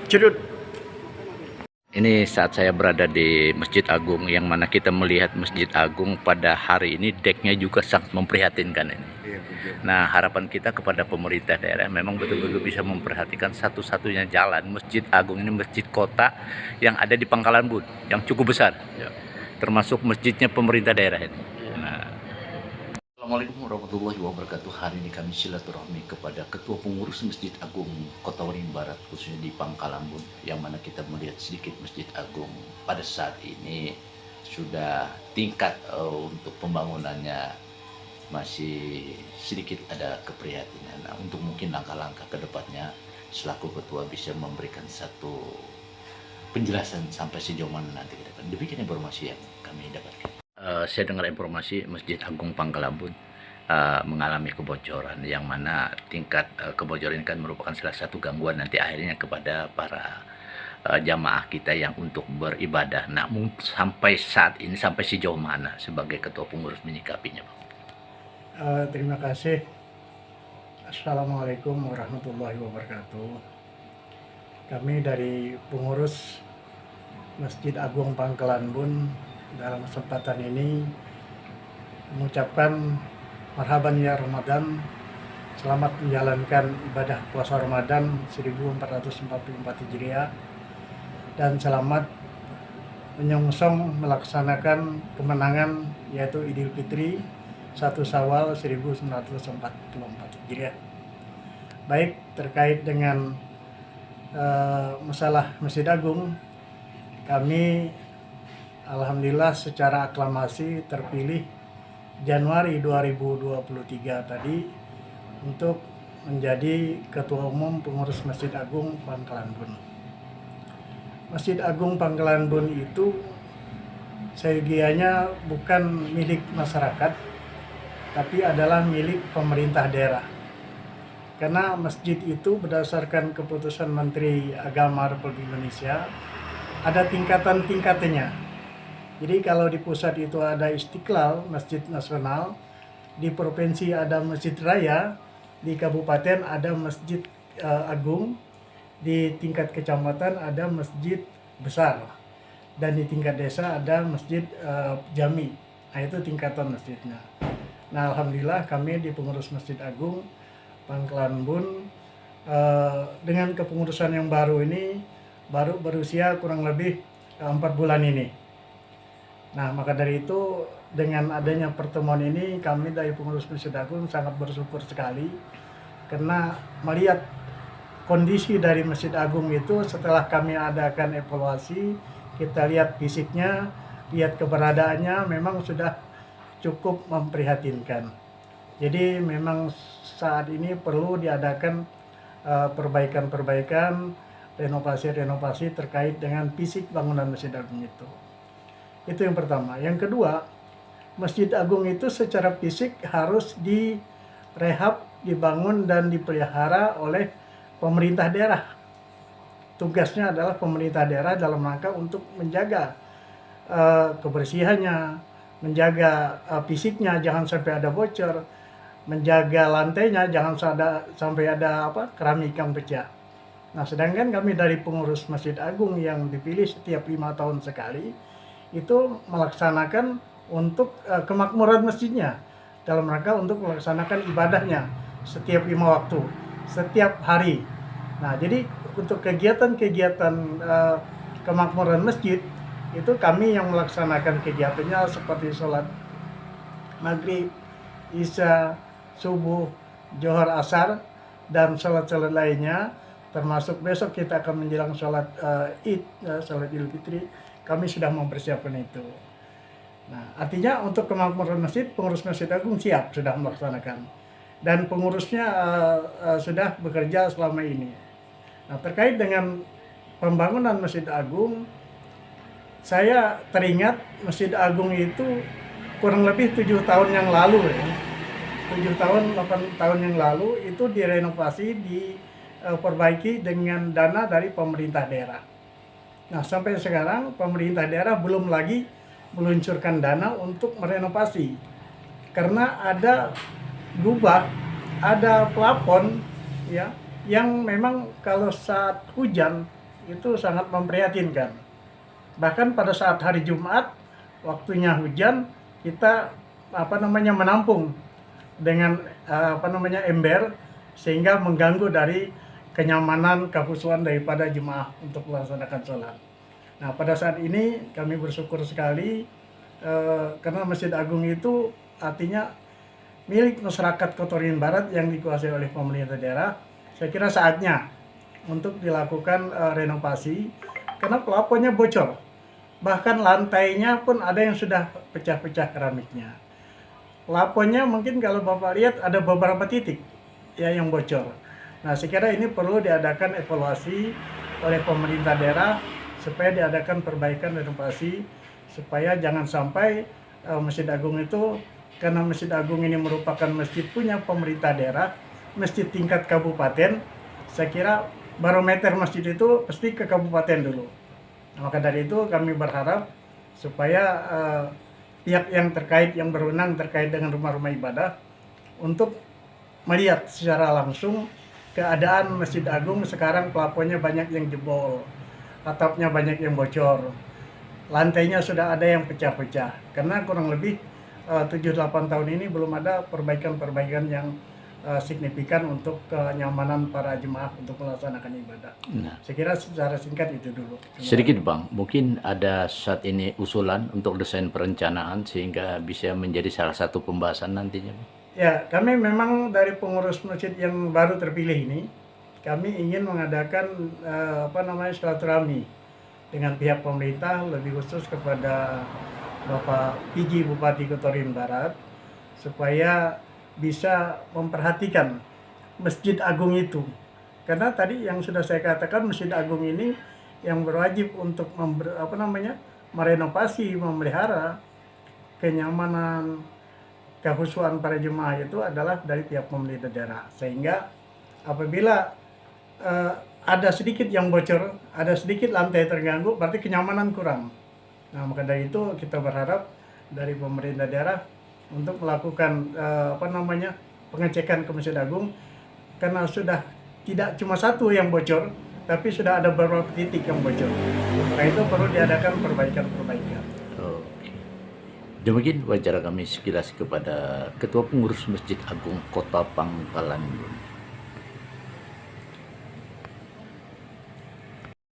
Cudut. Ini saat saya berada di Masjid Agung, yang mana kita melihat Masjid Agung pada hari ini deknya juga sangat memprihatinkan ini. Nah, harapan kita kepada pemerintah daerah memang betul-betul bisa memperhatikan satu-satunya jalan Masjid Agung ini, masjid kota yang ada di Pangkalan Bun, yang cukup besar, termasuk masjidnya pemerintah daerah ini. Nah, Assalamualaikum warahmatullahi wabarakatuh. Hari ini kami silaturahmi kepada Ketua Pengurus Masjid Agung Kota Waringin Barat, khususnya di Pangkalan Bun, yang mana kita melihat sedikit Masjid Agung pada saat ini sudah tingkat untuk pembangunannya masih sedikit ada keprihatinan. Nah, untuk mungkin langkah-langkah ke depannya, selaku ketua bisa memberikan satu penjelasan sampai sejauh mana nanti ke depan. Demikian informasi yang kami dapatkan. Saya dengar informasi Masjid Agung Pangkalan Bun mengalami kebocoran, yang mana tingkat kebocoran ini kan merupakan salah satu gangguan nanti akhirnya kepada para jamaah kita yang untuk beribadah. Nah, sampai saat ini, sampai sejauh mana sebagai ketua pengurus menyikapinya, Bang? Terima kasih. Assalamualaikum warahmatullahi wabarakatuh. Kami dari pengurus Masjid Agung Pangkalan Bun dalam kesempatan ini mengucapkan marhaban ya Ramadan, selamat menjalankan ibadah puasa Ramadan 1444 Hijriah, dan selamat menyongsong melaksanakan kemenangan yaitu Idul Fitri 1 Syawal 1444 Hijriah. Baik, terkait dengan masalah Masjid Agung, kami alhamdulillah secara aklamasi terpilih Januari 2023 tadi untuk menjadi Ketua Umum Pengurus Masjid Agung Pangkalan Bun. Masjid Agung Pangkalan Bun itu seyogianya bukan milik masyarakat, tapi adalah milik pemerintah daerah. Karena masjid itu berdasarkan keputusan Menteri Agama Republik Indonesia ada tingkatan-tingkatannya. Jadi kalau di pusat itu ada Istiqlal, Masjid Nasional, di provinsi ada Masjid Raya, di kabupaten ada Masjid Agung, di tingkat kecamatan ada Masjid Besar, dan di tingkat desa ada Masjid Jami. Nah, itu tingkatan masjidnya. Nah, alhamdulillah kami di pengurus Masjid Agung Pangkalan Bun dengan kepengurusan yang baru ini baru berusia kurang lebih 4 bulan ini. Nah, maka dari itu dengan adanya pertemuan ini kami dari pengurus Masjid Agung sangat bersyukur sekali, karena melihat kondisi dari Masjid Agung itu setelah kami adakan evaluasi, kita lihat fisiknya, lihat keberadaannya memang sudah cukup memprihatinkan. Jadi memang saat ini perlu diadakan perbaikan-perbaikan, renovasi-renovasi terkait dengan fisik bangunan Masjid Agung itu. Itu yang pertama. Yang kedua, Masjid Agung itu secara fisik harus direhab, dibangun dan dipelihara oleh pemerintah daerah. Tugasnya adalah pemerintah daerah dalam rangka untuk menjaga kebersihannya, menjaga fisiknya jangan sampai ada bocor, menjaga lantainya jangan sampai ada keramik yang pecah. Nah, sedangkan kami dari pengurus Masjid Agung yang dipilih setiap 5 tahun sekali itu melaksanakan untuk kemakmuran masjidnya dalam rangka untuk melaksanakan ibadahnya setiap 5 waktu, setiap hari. Nah, jadi untuk kegiatan-kegiatan kemakmuran masjid itu kami yang melaksanakan kegiatannya seperti sholat maghrib, isya, subuh, johar, asar, dan sholat-sholat lainnya, termasuk besok kita akan menjelang sholat sholat Idul Fitri. Kami sudah mempersiapkan itu. Nah, artinya untuk kemakmuran masjid, pengurus Masjid Agung siap sudah melaksanakan, dan pengurusnya sudah bekerja selama ini. Nah, terkait dengan pembangunan Masjid Agung, saya teringat Masjid Agung itu kurang lebih 7 tahun yang lalu, 7 tahun, 8 tahun yang lalu itu direnovasi, diperbaiki dengan dana dari pemerintah daerah. Nah, sampai sekarang pemerintah daerah belum lagi meluncurkan dana untuk merenovasi, karena ada gubah, ada plafon ya, yang memang kalau saat hujan itu sangat memprihatinkan. Bahkan pada saat hari Jumat, waktunya hujan, kita menampung dengan ember sehingga mengganggu dari kenyamanan kekhusyuan daripada jemaah untuk melaksanakan sholat. Nah, pada saat ini kami bersyukur sekali karena Masjid Agung itu artinya milik masyarakat Kota Waringin Barat yang dikuasai oleh pemerintah daerah. Saya kira saatnya untuk dilakukan renovasi karena plafonnya bocor. Bahkan lantainya pun ada yang sudah pecah-pecah keramiknya. Plafonnya mungkin kalau Bapak lihat ada beberapa titik ya yang bocor. Nah, saya kira ini perlu diadakan evaluasi oleh pemerintah daerah supaya diadakan perbaikan renovasi supaya jangan sampai Masjid Agung itu, karena Masjid Agung ini merupakan masjid punya pemerintah daerah, masjid tingkat kabupaten, saya kira barometer masjid itu pasti ke kabupaten dulu. Nah, maka dari itu kami berharap supaya pihak yang terkait, yang berwenang terkait dengan rumah-rumah ibadah untuk melihat secara langsung keadaan Masjid Agung sekarang. Plafonnya banyak yang jebol, atapnya banyak yang bocor, lantainya sudah ada yang pecah-pecah karena kurang lebih 7-8 tahun ini belum ada perbaikan-perbaikan yang signifikan untuk kenyamanan para jemaah untuk melaksanakan ibadah. Nah, Saya kira secara singkat itu dulu. sedikit Bang, mungkin ada saat ini usulan untuk desain perencanaan sehingga bisa menjadi salah satu pembahasan nantinya, Bang. Ya, kami memang dari pengurus masjid yang baru terpilih ini, kami ingin mengadakan silaturahmi dengan pihak pemerintah, lebih khusus kepada Bapak PJ Bupati Kota Waringin Barat, supaya bisa memperhatikan Masjid Agung itu. Karena tadi yang sudah saya katakan, Masjid Agung ini yang berwajib untuk merenovasi, memelihara kenyamanan, kekhusyuan para jemaah itu adalah dari pihak pemerintah daerah. Sehingga apabila ada sedikit yang bocor, ada sedikit lantai terganggu, berarti kenyamanan kurang. Nah, maka dari itu kita berharap dari pemerintah daerah untuk melakukan pengecekan ke Masjid Agung, karena sudah tidak cuma satu yang bocor, tapi sudah ada beberapa titik yang bocor. Maka itu perlu diadakan perbaikan-perbaikan. Oke. Demikian wawancara kami sekilas kepada Ketua Pengurus Masjid Agung Kota Pangkalan.